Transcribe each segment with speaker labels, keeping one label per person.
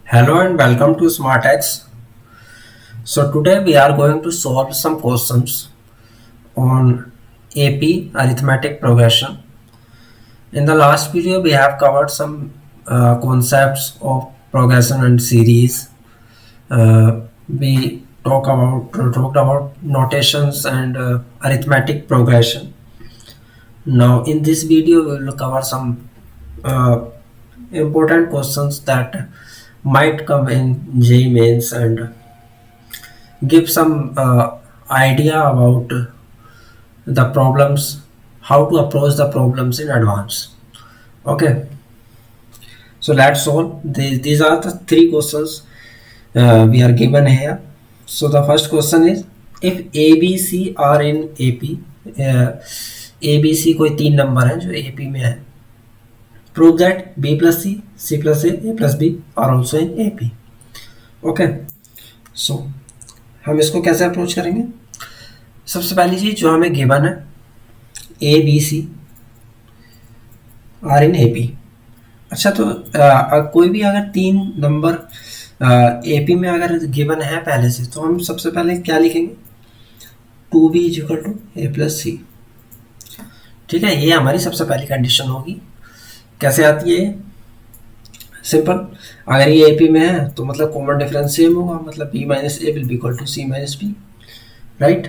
Speaker 1: Hello and welcome to SmartX. So today we are going to solve some questions on AP arithmetic progression. In the last video we have covered some concepts of progression and series. We talked about notations and arithmetic progression. Now in this video we will cover some important questions that might come in JEE mains and give some idea about the problems, how to approach the problems in advance. Okay, so let's solve. These are the three questions we are given here. So the first question is, if A B C are in AP, A B C कोई तीन number हैं जो AP में है, prove that B plus C plus A plus B are also in AP. Okay, so हम इसको कैसे approach करेंगे? सबसे पहली चीज जो हमें गिवन है, a b c are in A P. अच्छा, तो कोई भी अगर तीन नंबर ए पी में अगर गिवन है पहले से, तो हम सबसे पहले क्या लिखेंगे? 2b is equal to a plus c. ठीक है, ये हमारी सबसे पहली कंडीशन होगी. कैसे आती है? सिंपल, अगर ये ए पी में है तो मतलब कॉमन डिफरेंस सेम होगा, मतलब b minus a will be equal to c minus b, right.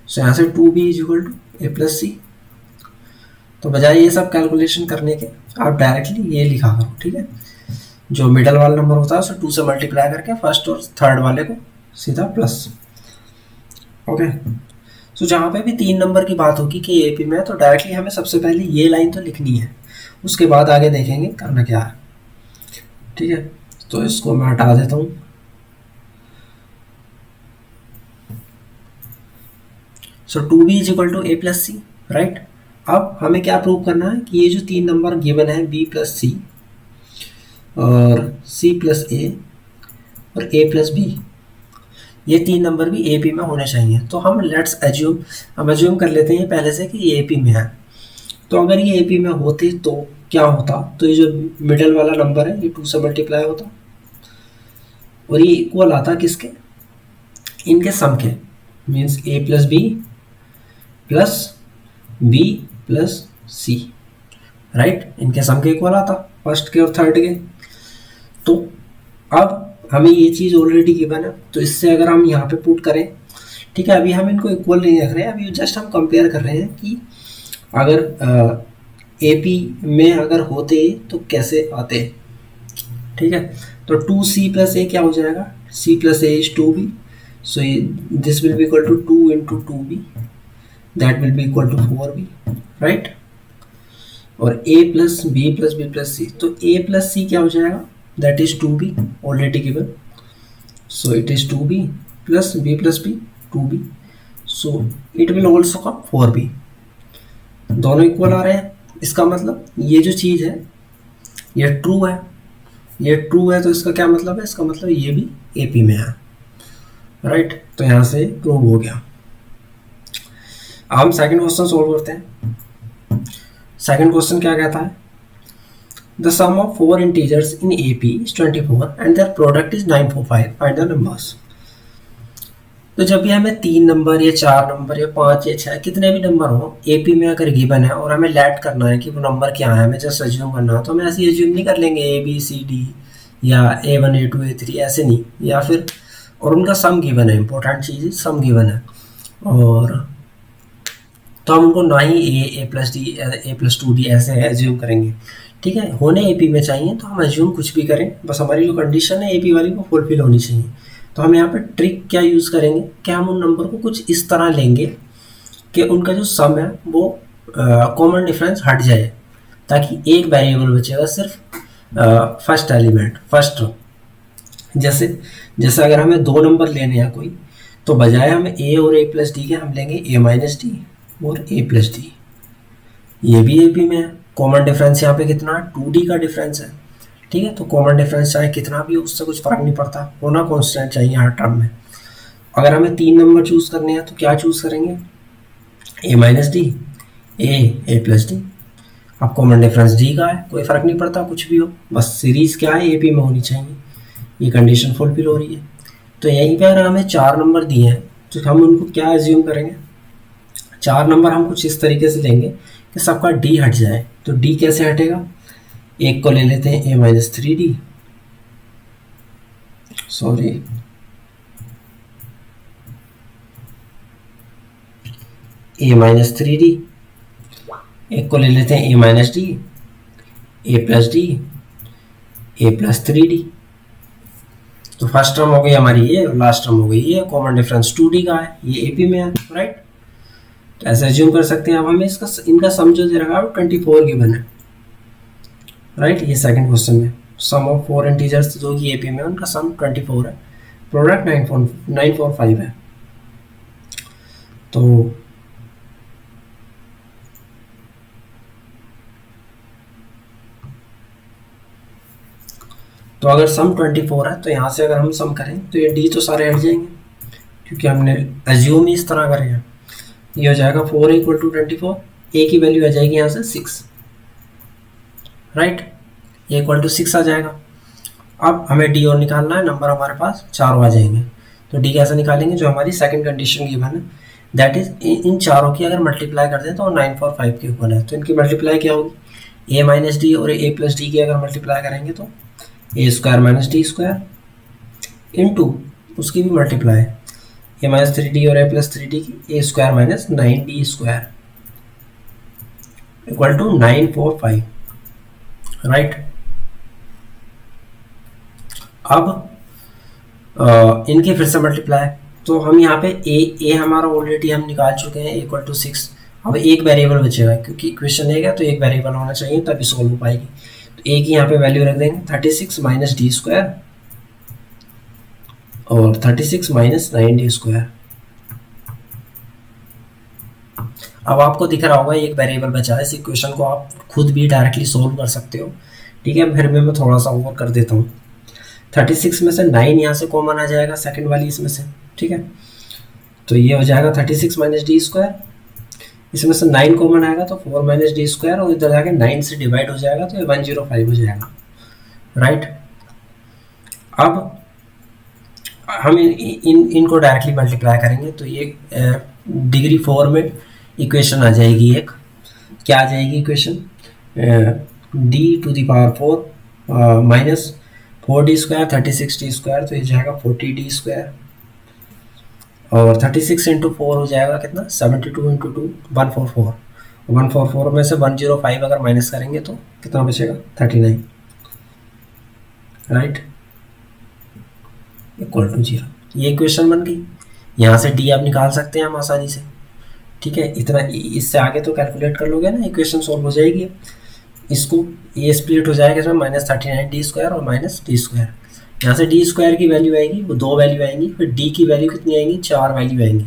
Speaker 1: So यहाँ से 2b is equal to a plus c. तो बजाय ये सब कैलकुलेशन करने के आप डायरेक्टली ये लिखा करो. ठीक है, जो मिडल वाला नंबर होता है उसे 2 से मल्टीप्लाई करके फर्स्ट और थर्ड वाले को सीधा प्लस. ओके, सो जहाँ पे भी तीन नंबर की बात होगी कि ए पी में है, तो डायरेक्टली हमें सबसे पहले ये लाइन तो लिखनी है, उसके बाद आगे देखेंगे करना क्या है. ठीक है, तो इसको मैं हटा देता हूँ. So 2b is equal to a plus c, right. अब हमें क्या प्रूव करना है कि ये जो तीन नंबर गिवन है b प्लस सी और c प्लस ए और a प्लस बी, ये तीन नंबर भी ए पी में होने चाहिए. तो हम लेट्स एज्यूम, हम एज्यूम कर लेते हैं पहले से कि ये ए पी में है. तो अगर ये ए पी में होते तो क्या होता? तो ये जो मिडल वाला नंबर है ये 2 से मल्टीप्लाई होता और ये इक्वल आता किसके? इनके सम के, means a plus b plus b plus c, right. इनके सम के इक्वल आता, फर्स्ट के और थर्ड के. तो अब हमें ये चीज़ ऑलरेडी गिवन है, तो इससे अगर हम यहाँ पे पुट करें, ठीक है, अभी हम इनको इक्वल नहीं रख रहे हैं, अभी जस्ट हम कंपेयर कर रहे हैं कि अगर ए पी में अगर होते तो कैसे आते. ठीक है, तो 2c प्लस ए क्या हो जाएगा? c plus a is 2b, so this will be equal to 2 into 2b, that will be equal to 4b, right. और a plus b plus b plus c, तो a प्लस सी क्या हो जाएगा? That is 2b already given, so it is 2b plus b plus b 2b, so it will also come 4b. दोनों equal आ रहे हैं, इसका मतलब ये जो चीज़ है ये ट्रू है, ये ट्रू है. तो इसका क्या मतलब है? इसका मतलब ये भी ए पी में है, राइट. तो यहाँ से प्रूव हो गया. अब हम सेकंड क्वेश्चन सोल्व करते हैं. सेकंड क्वेश्चन क्या कहता है? The sum of 4 integers in A P is 24 and their product is 945, find the numbers. तो जब भी हमें तीन नंबर या चार नंबर या पाँच या छः कितने भी नंबर हो ए पी में अगर गिवन है और हमें लेट करना है कि वो नंबर क्या है, हमें जस्ट एज्यूम करना है, तो हमें ऐसे एज्यूम नहीं कर लेंगे ए बी सी डी या A1 A2 A3, ऐसे नहीं. या फिर और उनका सम गिवन है, इंपॉर्टेंट चीज़ सम गिवन है, और तो हम उनको ना ही a plus d a plus 2D ऐसे एज्यूम करेंगे. ठीक है, होने ए पी में चाहिए तो हम एज्यूम कुछ भी करें, बस हमारी जो कंडीशन है ए पी वाली वो फुलफिल होनी चाहिए. तो हम यहाँ पर ट्रिक क्या यूज़ करेंगे कि हम उन नंबर को कुछ इस तरह लेंगे कि उनका जो सम है वो कॉमन डिफरेंस हट जाए, ताकि एक वेरिएबल बचेगा सिर्फ फर्स्ट एलिमेंट, फर्स्ट रो. जैसे अगर हमें दो नंबर लेने हैं कोई, तो बजाय हमें ए और ए प्लस डी के हम लेंगे ए माइनस डी और ए प्लस डी. ये भी ए पी में है. कॉमन डिफरेंस यहाँ पे कितना? 2D का डिफरेंस है. ठीक है, तो कॉमन डिफरेंस चाहे कितना भी हो उससे कुछ फर्क नहीं पड़ता, होना कांस्टेंट चाहिए हर टर्म में. अगर हमें तीन नंबर चूज करने हैं तो क्या चूज करेंगे? ए minus D, a plus D. अब कॉमन डिफरेंस डी का है, कोई फर्क नहीं पड़ता कुछ भी हो, बस सीरीज क्या है ए पी में होनी चाहिए. ये कंडीशन फुलफिल हो रही है। तो यहीं पे अगर हमें 4 नंबर दिए हैं तो हम उनको क्या एज्यूम करेंगे, 4 नंबर हम कुछ इस तरीके से लेंगे कि सबका डी हट जाए। तो डी कैसे हटेगा, एक को ले लेते हैं ए माइनस 3D, सॉरी ए माइनस 3D, एक को ले लेते हैं ए minus D, a plus d, a plus 3D। तो फर्स्ट टर्म हो गई हमारी ये और लास्ट टर्म हो गई ये, कॉमन डिफरेंस 2D का है, ये AP में है, राइट। तो ऐसे एज्यूम कर सकते हैं। अब हमें इसका इनका सम जो दे रखा है 24 गिवन है, राइट। ये सेकंड क्वेश्चन में सम ऑफ 4 इंटीजर्स जो कि AP में उनका सम 24 है, प्रोडक्ट 945 है। तो अगर सम 24 है तो यहाँ से अगर हम सम करें तो ये डी तो सारे हट जाएंगे क्योंकि हमने एज्यूम ही इस तरह करे हैं। ये हो जाएगा 4 इक्वल टू 24, ए की वैल्यू आ जाएगी यहाँ से 6, राइट। ए इक्वल टू 6 आ जाएगा। अब हमें डी और निकालना है, नंबर हमारे पास चारों आ जाएंगे। तो डी कैसे निकालेंगे, जो हमारी सेकंड कंडीशन गिवन है दैट इज इन चारों की अगर मल्टीप्लाई कर दें तो 945 के ऊपर है। तो इनकी मल्टीप्लाई क्या होगी, ए माइनस डी और ए प्लस डी की अगर मल्टीप्लाई करेंगे तो a square minus d square into उसकी भी मल्टीप्लाई ए माइनस 3D और ए प्लस 3D की a square minus 9D square equal to 945, right. अब इनकी फिर से मल्टीप्लाई, तो हम यहाँ पे ए हमारा ऑलरेडी हम निकाल चुके हैं इक्वल टू 6। अब एक वेरिएबल बचेगा क्योंकि इक्वेशन है तो एक वेरिएबल होना चाहिए तभी सोल्व हो पाएगी। तो ए की यहाँ पे वैल्यू रख देंगे 36 माइनस डी स्क्वायर और 36 माइनस 9D स्क्वायर। अब आपको दिख रहा होगा एक वेरिएबल बचा है। इस इक्वेशन को आप खुद भी डायरेक्टली सोल्व कर सकते हो, ठीक है। फिर मैं थोड़ा सा ओवर कर देता हूँ। 36 में से 9 यहाँ से कॉमन आ जाएगा, सेकंड वाली इसमें से, ठीक है। तो ये हो जाएगा 36 माइनस डी स्क्वायर, इसमें से 9 कॉमन आएगा तो 4 माइनस डी स्क्वायर और इधर जाके 9 से डिवाइड हो जाएगा तो ये 105 हो जाएगा, राइट। अब हम इनको डायरेक्टली मल्टीप्लाई करेंगे तो ये डिग्री 4 में इक्वेशन आ जाएगी एक, क्या आ जाएगी equation, d to the power 4 minus 4D square 36D square, तो ये जाएगा 40D स्क्वायर और 36 इंटू 4 हो जाएगा कितना, 72 इंटू 2 144, 144 में से 105 अगर माइनस करेंगे तो कितना बचेगा 39, राइट, इक्वल टू 0। ये इक्वेशन बन गई। यहाँ से डी आप निकाल सकते हैं हम आसानी से, ठीक है। इतना इससे आगे तो कैलकुलेट कर लोगे ना, इक्वेशन सॉल्व हो जाएगी। इसको ये स्प्लिट हो जाएगा इसमें माइनस 39D स्क्वायर और माइनस डी स्क्वायर। यहाँ से डी स्क्वायर की वैल्यू आएगी, वो 2 वैल्यू आएंगी, फिर डी की वैल्यू कितनी आएंगी, 4 वैल्यू आएंगी।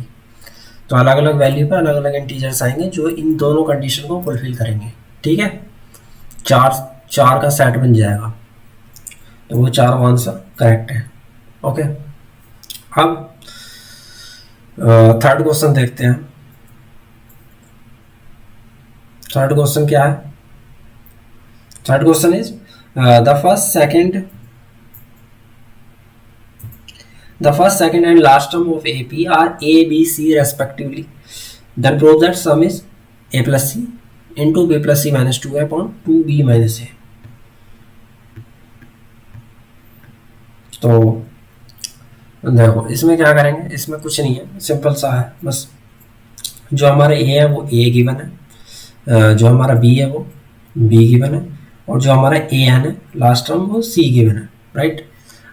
Speaker 1: तो अलग अलग वैल्यू पर अलग अलग इंटीजर्स आएंगे जो इन दोनों कंडीशन को फुलफिल करेंगे, ठीक है। चार का सेट बन जाएगा, तो वो 4 आंसर करेक्ट है, ओके। अब थर्ड क्वेश्चन देखते हैं। थर्ड क्वेश्चन क्या है, third question is the first, second and last term of AP are A, B, C respectively. Then prove that sum is A plus C into B plus C minus 2 upon 2B minus A. तो देखो इसमें क्या करेंगे, इसमें कुछ नहीं है, simple सा है। बस जो हमारा A है वो A गिवन है, जो हमारा B है वो B गिवन है और जो हमारा AN है लास्ट टर्म वो C गिवन है, राइट।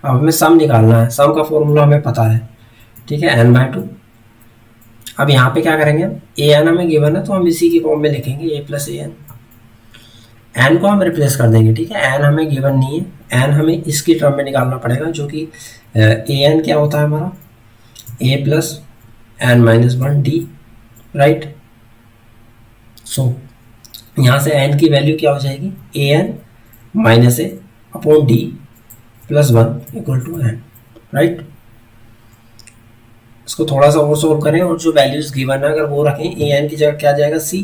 Speaker 1: अब हमें सम निकालना है, सम का फॉर्मूला हमें पता है, ठीक है, n/2। अब यहाँ पे क्या करेंगे, an हमें गिवन है तो हम इसी की फॉर्म में लिखेंगे a प्लस an। n को हम रिप्लेस कर देंगे, ठीक है। n हमें गिवन नहीं है, n हमें इसकी टर्म में निकालना पड़ेगा, जो कि an क्या होता है हमारा a plus n minus 1d, right. So यहाँ से n की वैल्यू क्या हो जाएगी, an minus a upon d plus 1 equal to n, right. इसको थोड़ा सा और सोल्व करें और जो वैल्यूज गिवन है अगर वो रखें, an की जगह क्या जाएगा c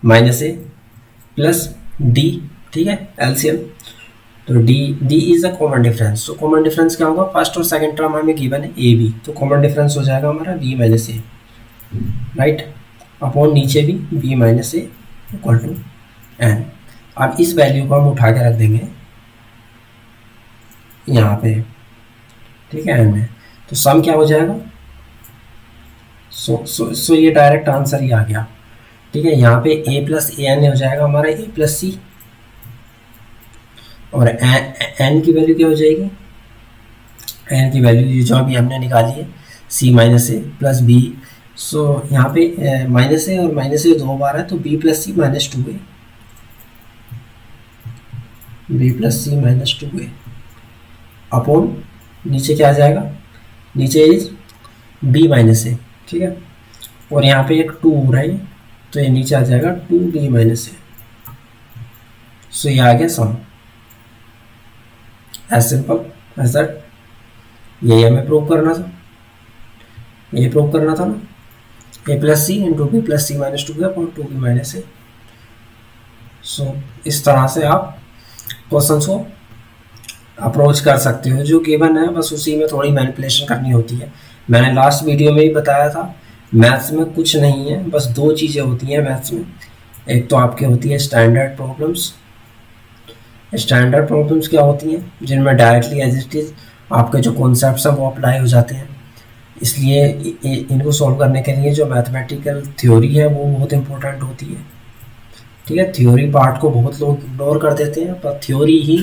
Speaker 1: minus a plus d, ठीक है, एलसीएम। तो d is a common difference. तो कॉमन डिफरेंस क्या होगा, फर्स्ट और सेकंड टर्म हमें गिवन है ए बी, तो कॉमन डिफरेंस हो जाएगा हमारा b minus a, right, upon नीचे भी b minus a equal to n. अब इस वैल्यू को हम उठा के रख देंगे यहाँ पे, ठीक है, एन में, तो सम क्या हो जाएगा, सो ये डायरेक्ट आंसर ही आ गया, ठीक है। यहाँ पे ए प्लस ए एन हो जाएगा हमारा ए प्लस सी, और एन की वैल्यू क्या हो जाएगी, एन की वैल्यू जो अभी हमने निकाली है सी माइनस ए प्लस बी। सो यहाँ पे माइनस ए और माइनस ए 2 बार है, तो बी प्लस सी माइनस 2 ए, बी प्लस सी माइनस 2 ए अपॉन नीचे क्या आ जाएगा, नीचे इज बी माइनस ए, ठीक है, और यहाँ पे एक 2 हो रहा है, तो ये नीचे आ जाएगा 2b माइनस ए। सो ये आ गया सम, एज सिंपल एज दैट। यही हमें प्रूव करना था, ये प्रूव करना था ना, ए प्लस सी इंटू बी प्लस सी माइनस 2 अपॉन 2b माइनस ए। सो इस तरह से आप क्वेश्चन को अप्रोच कर सकते हो, जो गिवन है बस उसी में थोड़ी मैनिपुलेशन करनी होती है। मैंने लास्ट वीडियो में ही बताया था, मैथ्स में कुछ नहीं है, बस 2 चीज़ें होती हैं मैथ्स में। एक तो आपके होती है स्टैंडर्ड प्रॉब्लम्स। स्टैंडर्ड प्रॉब्लम्स क्या होती हैं, जिनमें डायरेक्टली एज इट इज़ आपके जो कॉन्सेप्ट्स हैं वो अप्लाई हो जाते हैं। इसलिए इनको सॉल्व करने के लिए जो मैथमेटिकल थ्योरी है वो बहुत इंपॉर्टेंट होती है, ठीक है। थ्योरी पार्ट को बहुत लोग इग्नोर कर देते हैं, पर थ्योरी ही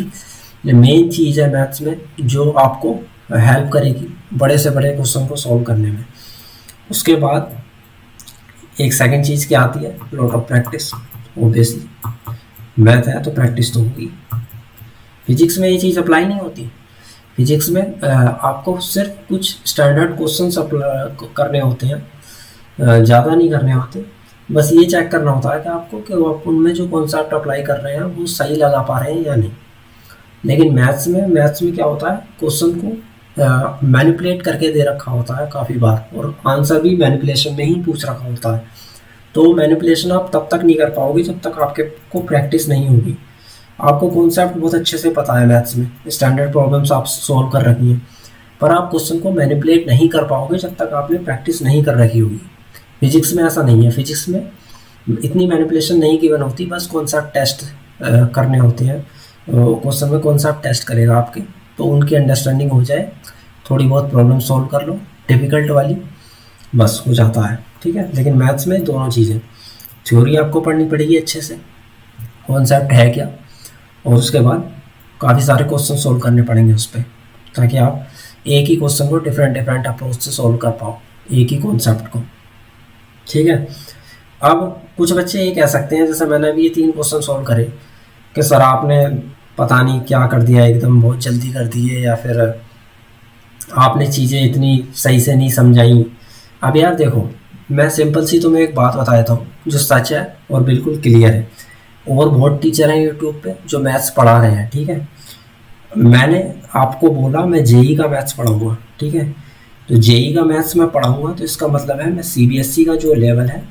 Speaker 1: मेन चीज़ है मैथ्स में जो आपको हेल्प करेगी बड़े से बड़े क्वेश्चन को सॉल्व करने में। उसके बाद एक सेकंड चीज़ क्या आती है, lot of practice. Obviously math है तो प्रैक्टिस तो होगी। फिजिक्स में ये चीज़ अप्लाई नहीं होती। फिजिक्स में आपको सिर्फ कुछ स्टैंडर्ड क्वेश्चंस करने होते हैं, ज़्यादा नहीं करने होते। बस ये चेक करना होता है कि आपको कि आप उनमें जो कॉन्सेप्ट अप्लाई कर रहे हैं वो सही लगा पा रहे हैं या नहीं। लेकिन मैथ्स में क्या होता है, क्वेश्चन को मैनिपुलेट करके दे रखा होता है काफ़ी बार, और आंसर भी मैनिपुलेशन में ही पूछ रखा होता है। तो मैनिपुलेशन आप तब तक नहीं कर पाओगे जब तक आपके को प्रैक्टिस नहीं होगी। आपको कॉन्सेप्ट बहुत अच्छे से पता है मैथ्स में, स्टैंडर्ड प्रॉब्लम्स आप सॉल्व कर रखी हैं, पर आप क्वेश्चन को मैनिपुलेट नहीं कर पाओगे जब तक आपने प्रैक्टिस नहीं कर रखी होगी। फिजिक्स में ऐसा नहीं है, फिजिक्स में इतनी मैनिपुलेशन नहीं गिवन होती, बस कॉन्सेप्ट टेस्ट करने होते हैं। क्वेश्चन में कॉन्सेप्ट टेस्ट करेगा आपके, तो उनकी अंडरस्टैंडिंग हो जाए, थोड़ी बहुत प्रॉब्लम सॉल्व कर लो डिफ़िकल्ट वाली, बस हो जाता है, ठीक है। लेकिन मैथ्स में दोनों चीज़ें, थ्योरी आपको पढ़नी पड़ेगी अच्छे से, कॉन्सेप्ट है क्या, और उसके बाद काफ़ी सारे क्वेश्चन सॉल्व करने पड़ेंगे उस पर, ताकि आप एक ही क्वेश्चन को डिफरेंट अप्रोच से सॉल्व कर पाओ, एक ही कॉन्सेप्ट को, ठीक है। अब कुछ बच्चे ये कह सकते हैं, जैसे मैंने अभी ये 3 क्वेश्चन सॉल्व करे, कि सर आपने पता नहीं क्या कर दिया, एकदम बहुत जल्दी कर दिए, या फिर आपने चीज़ें इतनी सही से नहीं समझाई। अब यार देखो, मैं सिंपल सी तुम्हें एक बात बता देता हूँ जो सच है और बिल्कुल क्लियर है। और बहुत टीचर हैं यूट्यूब पे जो मैथ्स पढ़ा रहे हैं, ठीक है। मैंने आपको बोला मैं जेई का मैथ्स पढ़ाऊँगा, ठीक है। तो जेई का मैथ्स मैं पढ़ाऊँगा तो इसका मतलब है मैं सीबीएसई का जो लेवल है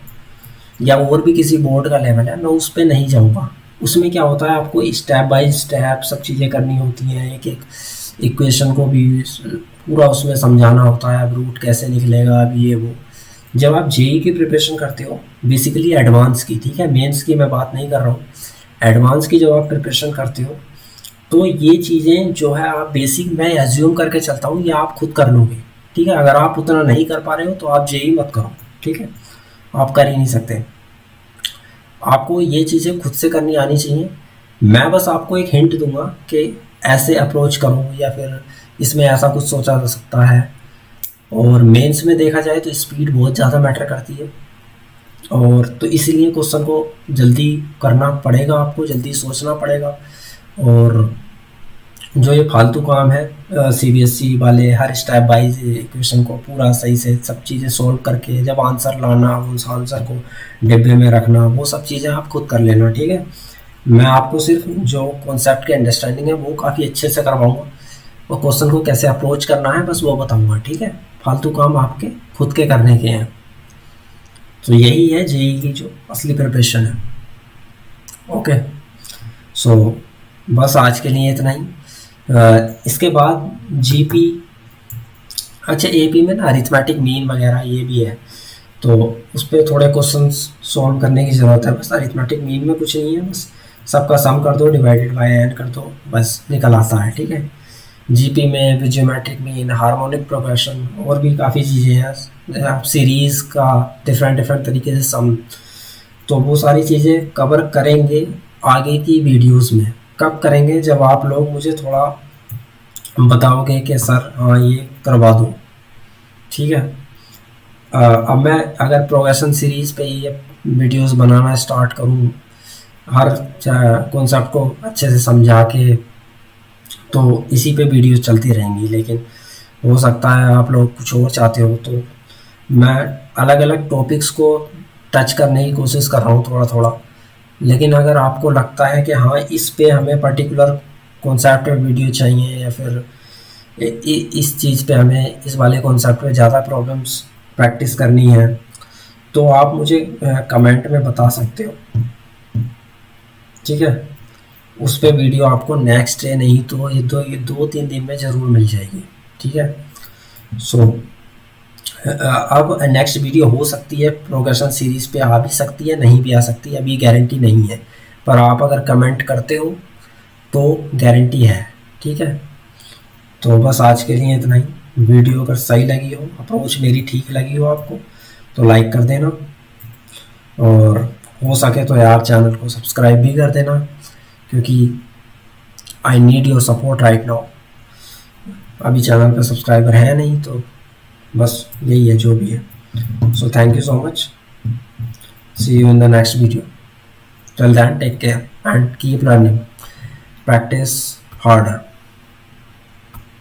Speaker 1: या और भी किसी बोर्ड का लेवल है, मैं उस पर नहीं जाऊँगा। उसमें क्या होता है, आपको स्टेप बाय स्टेप सब चीज़ें करनी होती हैं, एक एक इक्वेशन को भी पूरा उसमें समझाना होता है, अब रूट कैसे निकलेगा, अब ये वो। जब आप जेई की प्रिपरेशन करते हो, बेसिकली एडवांस की, ठीक है, मेंस की मैं बात नहीं कर रहा हूँ, एडवांस की जब आप प्रिपरेशन करते हो तो ये चीज़ें जो है आप बेसिक, मैं एज्यूम करके चलता हूँ, ये आप खुद कर लोगे, ठीक है। अगर आप उतना नहीं कर पा रहे हो तो आप जेई मत करो, ठीक है, आप कर ही नहीं सकते। आपको ये चीज़ें खुद से करनी आनी चाहिए। मैं बस आपको एक हिंट दूंगा कि ऐसे अप्रोच करो, या फिर इसमें ऐसा कुछ सोचा जा सकता है। और मेंस में देखा जाए तो स्पीड बहुत ज़्यादा मैटर करती है, और तो इसीलिए क्वेश्चन को जल्दी करना पड़ेगा, आपको जल्दी सोचना पड़ेगा। और जो ये फालतू काम है सीबीएसई वाले, हर स्टेप वाइज इक्वेशन को पूरा सही से सब चीज़ें सॉल्व करके जब आंसर लाना, उस आंसर को डिब्बे में रखना, वो सब चीज़ें आप खुद कर लेना, ठीक है। मैं आपको सिर्फ जो कॉन्सेप्ट की अंडरस्टैंडिंग है वो काफ़ी अच्छे से करवाऊँगा, और क्वेश्चन को कैसे अप्रोच करना है बस वो बताऊँगा, ठीक है। फालतू काम आपके खुद के करने के हैं। तो यही है जेईई की जो असली प्रिपरेशन है। ओके, सो बस आज के लिए इतना ही। इसके बाद जीपी, अच्छा एपी में ना अरिथमेटिक मीन वगैरह ये भी है, तो उस पर थोड़े क्वेश्चंस सॉल्व करने की ज़रूरत है। बस अरिथमेटिक मीन में कुछ नहीं है, बस सबका सम कर दो, डिवाइडेड बाय एन कर दो, बस निकल आता है। ठीक है। जीपी में जियोमेट्रिक मीन, हार्मोनिक प्रोग्रेशन और भी काफ़ी चीज़ें हैं, आप सीरीज़ का डिफरेंट डिफरेंट तरीके से सम, तो वो सारी चीज़ें कवर करेंगे आगे की वीडियोस में। कब करेंगे? जब आप लोग मुझे थोड़ा बताओगे कि सर हाँ ये करवा दो। ठीक है। अब मैं अगर प्रोग्रेशन सीरीज़ पे ये वीडियोस बनाना स्टार्ट करूँ, हर कॉन्सेप्ट को अच्छे से समझा के, तो इसी पे वीडियो चलती रहेंगी। लेकिन हो सकता है आप लोग कुछ और चाहते हो, तो मैं अलग अलग टॉपिक्स को टच करने की कोशिश कर रहा हूँ थोड़ा थोड़ा। लेकिन अगर आपको लगता है कि हाँ इस पे हमें पर्टिकुलर कॉन्सेप्ट पे वीडियो चाहिए, या फिर इस चीज़ पे हमें इस वाले कॉन्सेप्ट पे ज़्यादा प्रॉब्लम्स प्रैक्टिस करनी है, तो आप मुझे कमेंट में बता सकते हो। ठीक है। उस पे वीडियो आपको नेक्स्ट डे नहीं तो ये 2-3 दिन में ज़रूर मिल जाएगी। ठीक है। सो अब नेक्स्ट वीडियो हो सकती है प्रोग्रेशन सीरीज़ पे आ भी सकती है, नहीं भी आ सकती, अभी गारंटी नहीं है, पर आप अगर कमेंट करते हो तो गारंटी है। ठीक है। तो बस आज के लिए इतना ही। वीडियो अगर सही लगी हो, अप्रोच मेरी ठीक लगी हो आपको, तो लाइक कर देना, और हो सके तो यार चैनल को सब्सक्राइब भी कर देना, क्योंकि I need your support right now. अभी चैनल पे सब्सक्राइबर है नहीं, तो बस यही है जो भी है। So thank you so much, see you in the next video. Till then take care and keep learning, practice harder.